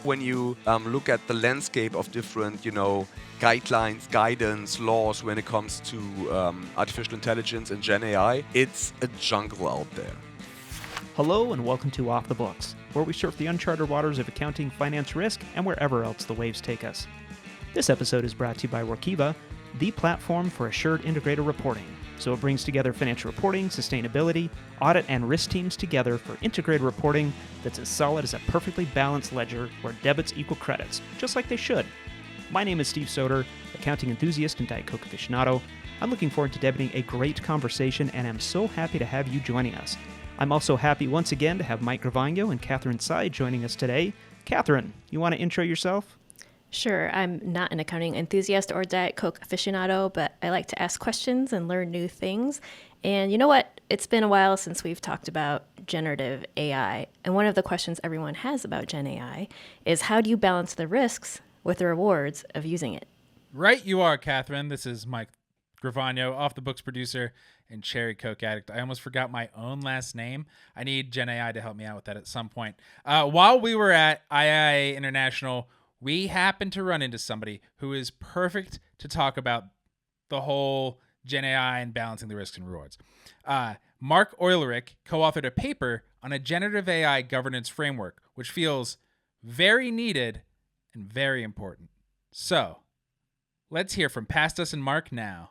When you look at the landscape of different, guidelines, guidance, laws when it comes to artificial intelligence and Gen AI, it's a jungle out there. Hello and welcome to Off the Books, where we surf the uncharted waters of accounting, finance, risk, and wherever else the waves take us. This episode is brought to you by Workiva, the platform for assured integrated reporting. So it brings together financial reporting, sustainability, audit, and risk teams together for integrated reporting that's as solid as a perfectly balanced ledger where debits equal credits, just like they should. My name is Steve Soder, accounting enthusiast and Diet Coke aficionado. I'm looking forward to debating a great conversation, and I'm so happy to have you joining us. I'm also happy once again to have Mike Gravano and Catherine Tsai joining us today. Catherine, you want to intro yourself? Sure, I'm not an accounting enthusiast or Diet Coke aficionado, but I like to ask questions and learn new things. And you know what? It's been a while since we've talked about generative AI. And one of the questions everyone has about Gen AI is how do you balance the risks with the rewards of using it? Right you are, Catherine. This is Mike Gravano, Off the Books producer and Cherry Coke addict. I almost forgot my own last name. I need Gen AI to help me out with that at some point. While we were at IIA International, we happened to run into somebody who is perfect to talk about the whole Gen AI and balancing the risks and rewards. Marc Eulerich co-authored a paper on a generative AI governance framework, which feels very needed and very important. So, let's hear from Pastas and Marc now.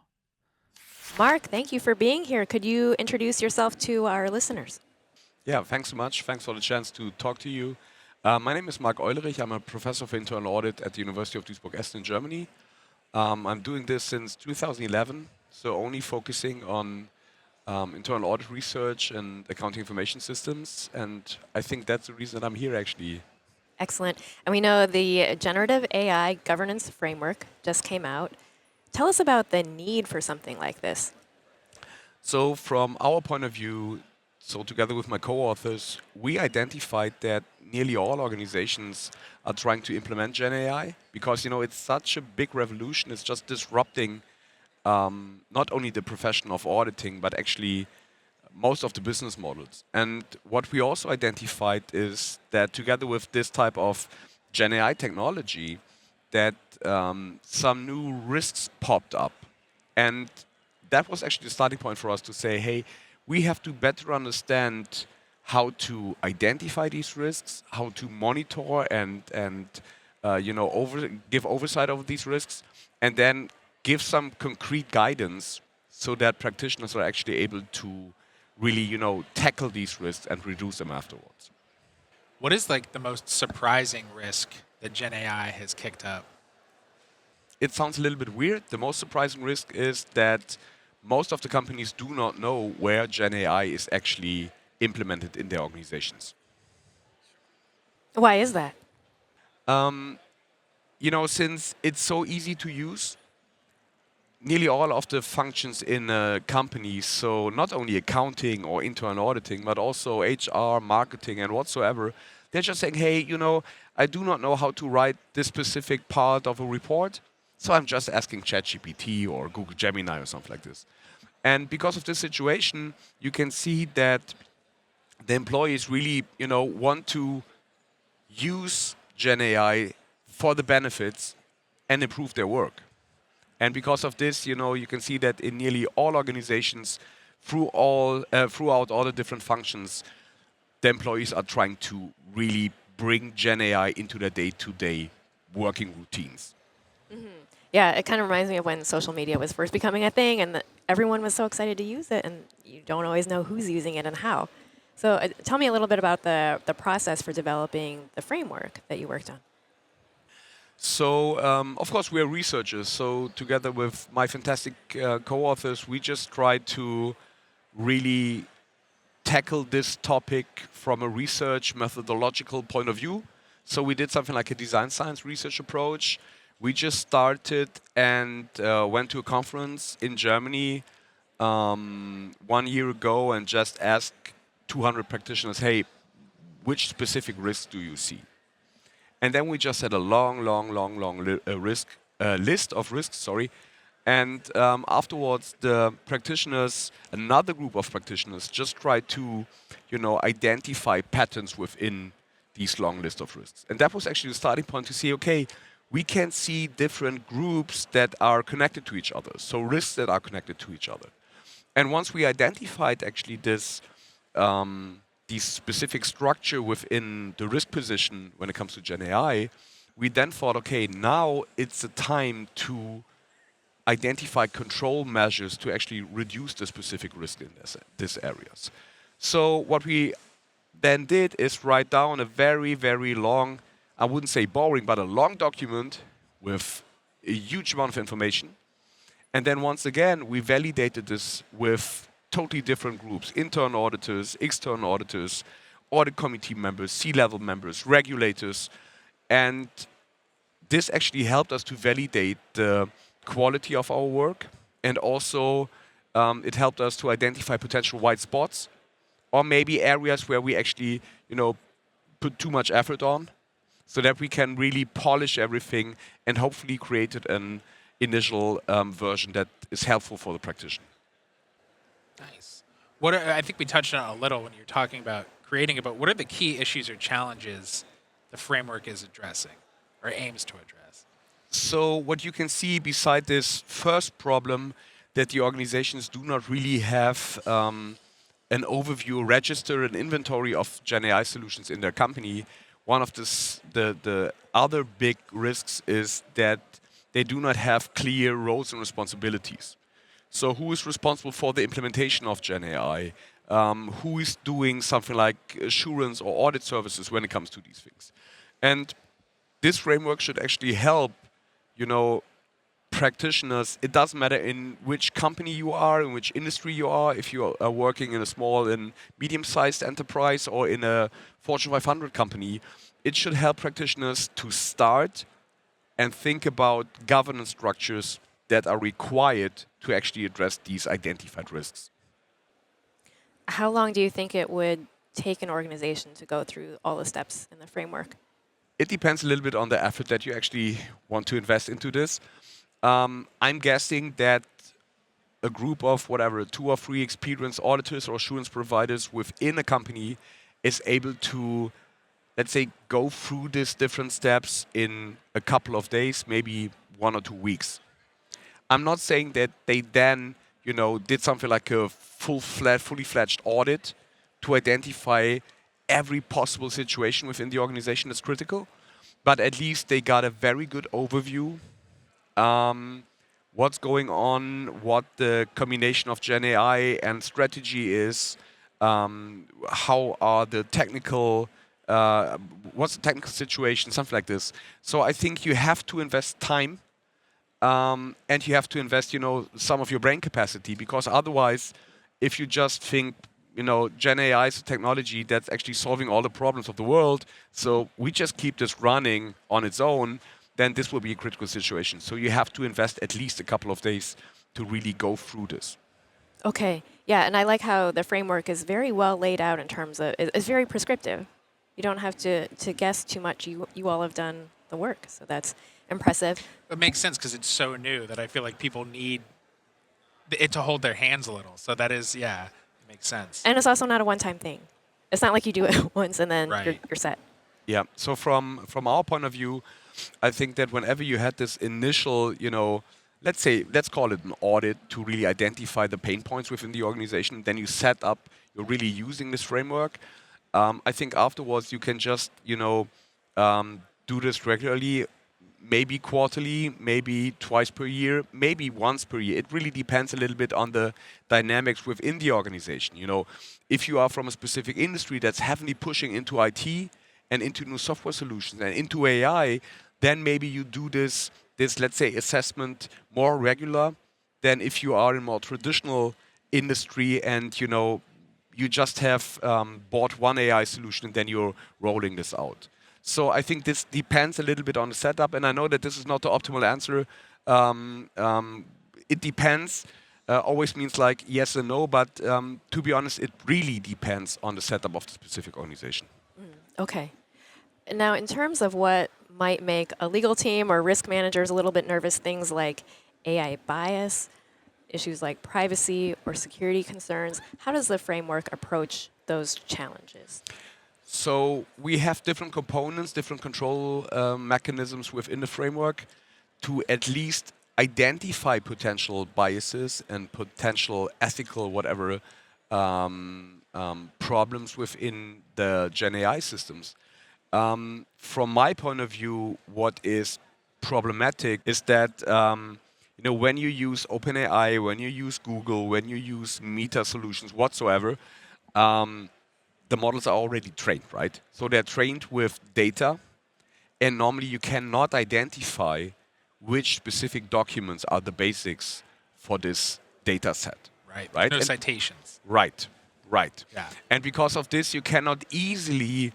Marc, thank you for being here. Could you introduce yourself to our listeners? Yeah, thanks so much. Thanks for the chance to talk to you. My name is Marc Eulerich. I'm a professor of internal audit at the University of Duisburg-Essen in Germany. I'm doing this since 2011, so only focusing on internal audit research and accounting information systems. And I think that's the reason that I'm here, actually. Excellent. And we know the generative AI governance framework just came out. Tell us about the need for something like this. So from our point of view, so together with my co-authors, we identified that nearly all organizations are trying to implement Gen AI because, it's such a big revolution. It's just disrupting not only the profession of auditing, but actually most of the business models. And what we also identified is that together with this type of Gen AI technology, that some new risks popped up. And that was actually the starting point for us to say, hey, we have to better understand how to identify these risks, how to monitor and give oversight over these risks, and then give some concrete guidance so that practitioners are actually able to really, tackle these risks and reduce them afterwards. What is the most surprising risk that Gen AI has kicked up? It sounds a little bit weird. The most surprising risk is that most of the companies do not know where Gen AI is actually implemented in their organizations. Why is that? Since it's so easy to use, nearly all of the functions in a company, so not only accounting or internal auditing, but also HR, marketing, and whatsoever, they're just saying, hey, I do not know how to write this specific part of a report, so I'm just asking ChatGPT or Google Gemini or something like this. And because of this situation, you can see that the employees really, want to use Gen AI for the benefits and improve their work. And because of this, you can see that in nearly all organizations, throughout all the different functions, the employees are trying to really bring Gen AI into their day-to-day working routines. Mm-hmm. Yeah, it kind of reminds me of when social media was first becoming a thing and everyone was so excited to use it, and you don't always know who's using it and how. So tell me a little bit about the process for developing the framework that you worked on. So, of course, we are researchers. So together with my fantastic co-authors, we just tried to really tackle this topic from a research methodological point of view. So we did something like a design science research approach. We just started and went to a conference in Germany 1 year ago and just asked 200 practitioners, hey, which specific risks do you see? And then we just had a long list of risks, And afterwards, the practitioners, another group of practitioners, just tried to, identify patterns within, these long list of risks. And that was actually the starting point to see, okay, we can see different groups that are connected to each other, so risks that are connected to each other. And once we identified actually this specific structure within the risk position when it comes to Gen AI, we then thought, okay, now it's a time to identify control measures to actually reduce the specific risk in these areas. So what we then did is write down a very, very long, I wouldn't say boring, but a long document with a huge amount of information. And then once again, we validated this with totally different groups: internal auditors, external auditors, audit committee members, C-level members, regulators. And this actually helped us to validate the quality of our work. And also, it helped us to identify potential white spots, or maybe areas where we actually, put too much effort on, so that we can really polish everything and hopefully create an initial version that is helpful for the practitioner. Nice. I think we touched on it a little when you were talking about creating it, but what are the key issues or challenges the framework is addressing or aims to address? So what you can see beside this first problem, that the organizations do not really have an overview, register, an inventory of Gen AI solutions in their company. One of the other big risks is that they do not have clear roles and responsibilities. So who is responsible for the implementation of Gen AI? Who is doing something like assurance or audit services when it comes to these things? And this framework should actually help, practitioners. It doesn't matter in which company you are, in which industry you are, if you are working in a small and medium-sized enterprise or in a Fortune 500 company. It should help practitioners to start and think about governance structures that are required to actually address these identified risks. How long do you think it would take an organization to go through all the steps in the framework? It depends a little bit on the effort that you actually want to invest into this. I'm guessing that a group of 2 or 3 experienced auditors or assurance providers within a company is able to, let's say, go through these different steps in a couple of days, maybe 1 or 2 weeks. I'm not saying that they then, did something like a fully fledged audit to identify every possible situation within the organization that's critical, but at least they got a very good overview. What's going on, what the combination of Gen AI and strategy is, how are the technical, what's the technical situation, something like this. So I think you have to invest time, and you have to invest, some of your brain capacity, because otherwise, if you just think, Gen AI is a technology that's actually solving all the problems of the world, so we just keep this running on its own, then this will be a critical situation. So you have to invest at least a couple of days to really go through this. Okay. Yeah, and I like how the framework is very well laid out in terms of, it's very prescriptive. You don't have to guess too much. You all have done the work, so that's impressive. It makes sense because it's so new that I feel like people need it to hold their hands a little. So that is, it makes sense. And it's also not a one-time thing. It's not like you do it once and then Right. you're set. Yeah. So from our point of view, I think that whenever you had this initial, let's call it an audit to really identify the pain points within the organization, then you set up, you're really using this framework. I think afterwards you can just, do this regularly, maybe quarterly, maybe twice per year, maybe once per year. It really depends a little bit on the dynamics within the organization. If you are from a specific industry that's heavily pushing into IT and into new software solutions and into AI, then maybe you do this let's say assessment more regular than if you are in more traditional industry and you just have bought one AI solution and then you're rolling this out. So I think this depends a little bit on the setup, and I know that this is not the optimal answer. It depends. Always means like yes and no, but to be honest, it really depends on the setup of the specific organization. Okay. Now, in terms of what might make a legal team or risk managers a little bit nervous, things like AI bias, issues like privacy or security concerns, how does the framework approach those challenges? So we have different components, different control mechanisms within the framework to at least identify potential biases and potential ethical whatever problems within the Gen AI systems. From my point of view, what is problematic is that when you use OpenAI, when you use Google, when you use Meta solutions whatsoever, the models are already trained, right? So they're trained with data, and normally you cannot identify which specific documents are the basics for this data set. Right. Right? No And- citations. Right. Right. Yeah. And because of this, you cannot easily,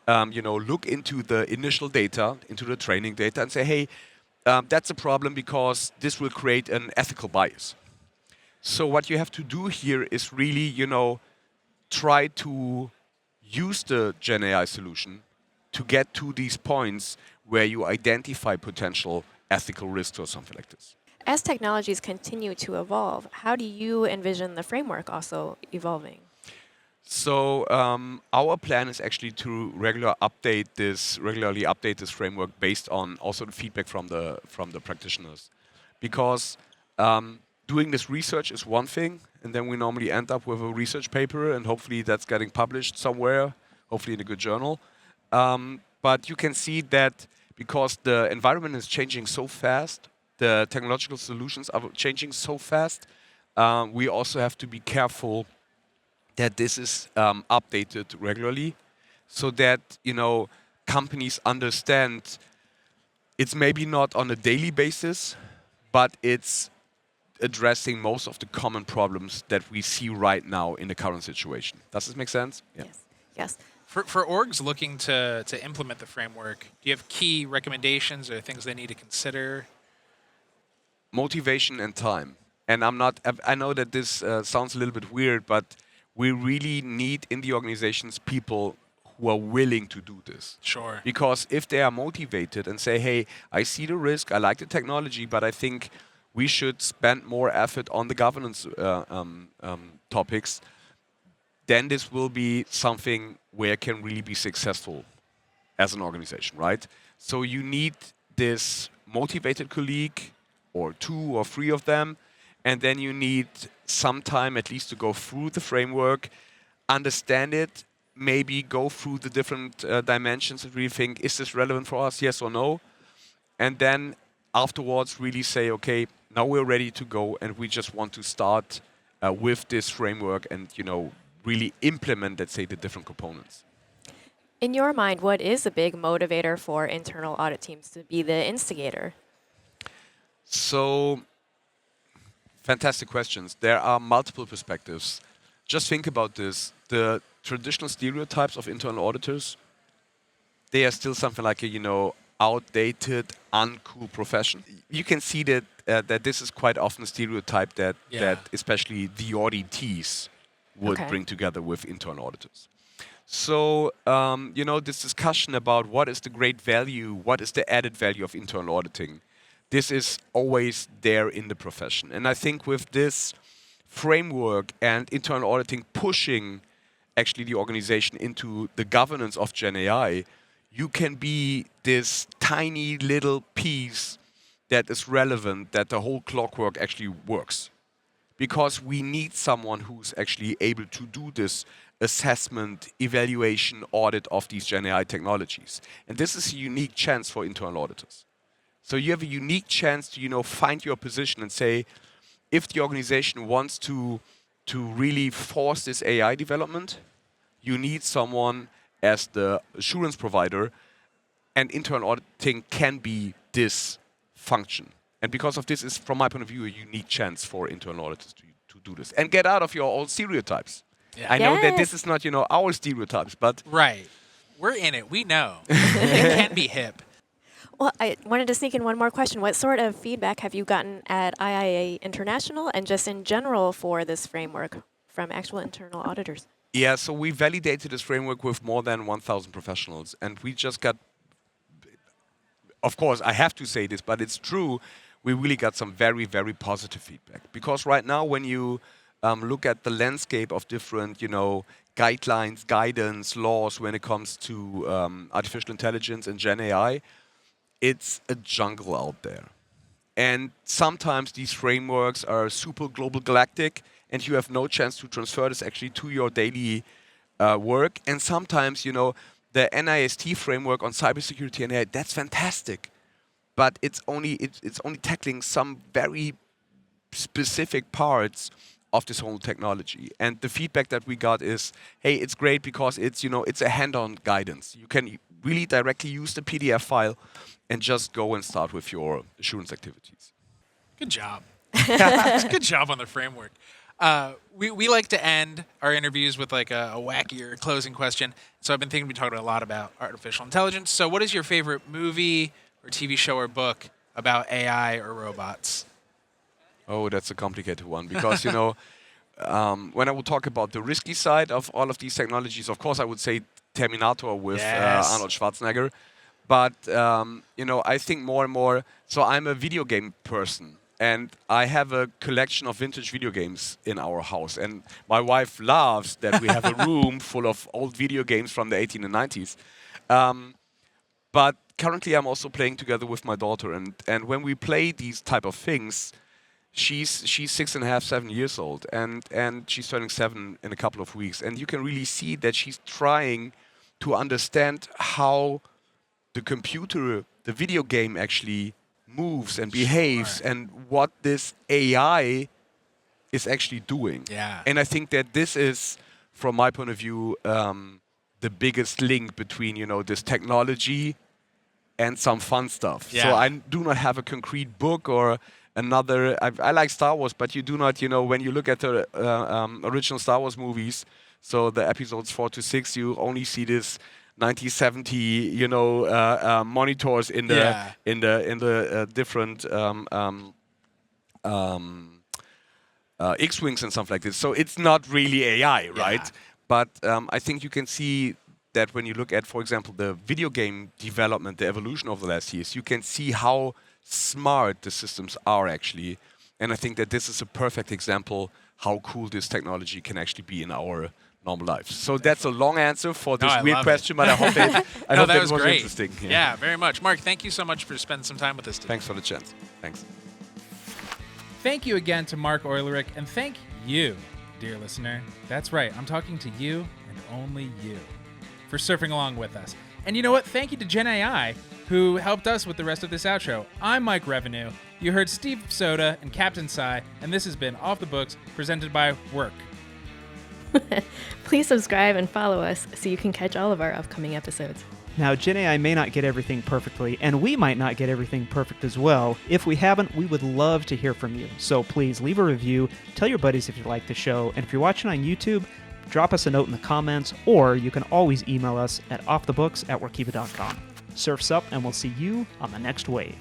look into the initial data, into the training data, and say, hey, that's a problem because this will create an ethical bias. So what you have to do here is really, try to use the Gen AI solution to get to these points where you identify potential ethical risks or something like this. As technologies continue to evolve, how do you envision the framework also evolving? So our plan is actually to regularly update this framework based on also the feedback from the practitioners, because doing this research is one thing, and then we normally end up with a research paper, and hopefully that's getting published somewhere, hopefully in a good journal. But you can see that because the environment is changing so fast, the technological solutions are changing so fast, we also have to be careful that this is updated regularly, so that companies understand it's maybe not on a daily basis, but it's addressing most of the common problems that we see right now in the current situation. Does this make sense? Yeah. Yes. Yes. For orgs looking to implement the framework, do you have key recommendations or things they need to consider? Motivation and time. And I know that this sounds a little bit weird, but we really need in the organizations people who are willing to do this. Sure. Because if they are motivated and say, hey, I see the risk, I like the technology, but I think we should spend more effort on the governance topics, then this will be something where it can really be successful as an organization, right? So you need this motivated colleague, or 2 or 3 of them, and then you need some time at least to go through the framework, understand it, maybe go through the different dimensions and really think, is this relevant for us, yes or no? And then afterwards really say, okay, now we're ready to go and we just want to start with this framework and, really implement, let's say, the different components. In your mind, what is a big motivator for internal audit teams to be the instigator? So, fantastic questions. There are multiple perspectives. Just think about this. The traditional stereotypes of internal auditors, they are still something like a, outdated, uncool profession. You can see that that this is quite often a stereotype that especially the auditees would bring together with internal auditors. So, this discussion about what is the great value, what is the added value of internal auditing, this is always there in the profession. And I think with this framework and internal auditing pushing actually the organization into the governance of Gen AI, you can be this tiny little piece that is relevant, that the whole clockwork actually works. Because we need someone who's actually able to do this assessment, evaluation, audit of these Gen AI technologies. And this is a unique chance for internal auditors. So you have a unique chance to, find your position and say, if the organization wants to really force this AI development, you need someone as the assurance provider, and internal auditing can be this function. And because of this is, from my point of view, a unique chance for internal auditors to do this. And get out of your old stereotypes. Yeah. I know that Yes. this is not, our stereotypes, but Right. We're in it. We know. It can be hip. Well, I wanted to sneak in one more question. What sort of feedback have you gotten at IIA International and just in general for this framework from actual internal auditors? yeah, so we validated this framework with more than 1,000 professionals. And we just got, of course, I have to say this, but it's true, we really got some very, very positive feedback. Because right now, when you look at the landscape of different, guidelines, guidance, laws when it comes to artificial intelligence and Gen AI, it's a jungle out there. And sometimes these frameworks are super global galactic, and you have no chance to transfer this actually to your daily work. And sometimes, the NIST framework on cybersecurity and AI, that's fantastic, but it's only tackling some very specific parts of this whole technology. And the feedback that we got is, hey, it's great because it's a hand-on guidance. You can really directly use the PDF file and just go and start with your assurance activities. Good job. Good job on the framework. We like to end our interviews with like a wackier closing question. So I've been thinking we talked a lot about artificial intelligence. So what is your favorite movie or TV show or book about AI or robots? Oh, that's a complicated one because, when I would talk about the risky side of all of these technologies, of course, I would say Terminator with Arnold Schwarzenegger. But, I think more and more, so I'm a video game person. And I have a collection of vintage video games in our house. And my wife loves that we have a room full of old video games from the 18 and 90s. But currently I'm also playing together with my daughter. And when we play these type of things, she's 6.5, 7 years old. And she's turning 7 in a couple of weeks. And you can really see that she's trying to understand how the computer, the video game actually moves and behaves and what this AI is actually doing. Yeah. And I think that this is, from my point of view, the biggest link between, this technology and some fun stuff. Yeah. So I do not have a concrete book or another. I like Star Wars, but you do not, when you look at the original Star Wars movies, so the episodes 4 to 6, you only see this 1970, monitors in the different X-wings and stuff like this. So it's not really AI, right? Yeah. But I think you can see that when you look at, for example, the video game development, the evolution over the last years, you can see how smart the systems are actually. And I think that this is a perfect example how cool this technology can actually be in our normal lives. So that's a long answer for this weird question, but I hope that it was great. interesting. Yeah, very much. Mark, thank you so much for spending some time with us today. Thanks for the chance. Thanks. Thank you again to Marc Eulerich, and thank you, dear listener. That's right, I'm talking to you and only you for surfing along with us. And you know what? Thank you to Gen AI, who helped us with the rest of this outro. I'm Mike Revenue. You heard Steve Soda and Captain Sai, and this has been Off the Books, presented by Work. Please subscribe and follow us so you can catch all of our upcoming episodes. Now, Gen AI may not get everything perfectly, and we might not get everything perfect as well. If we haven't, we would love to hear from you. So please leave a review, tell your buddies if you like the show, and if you're watching on YouTube, drop us a note in the comments, or you can always email us at offthebooks@workiva.com. Surf's up, and we'll see you on the next wave.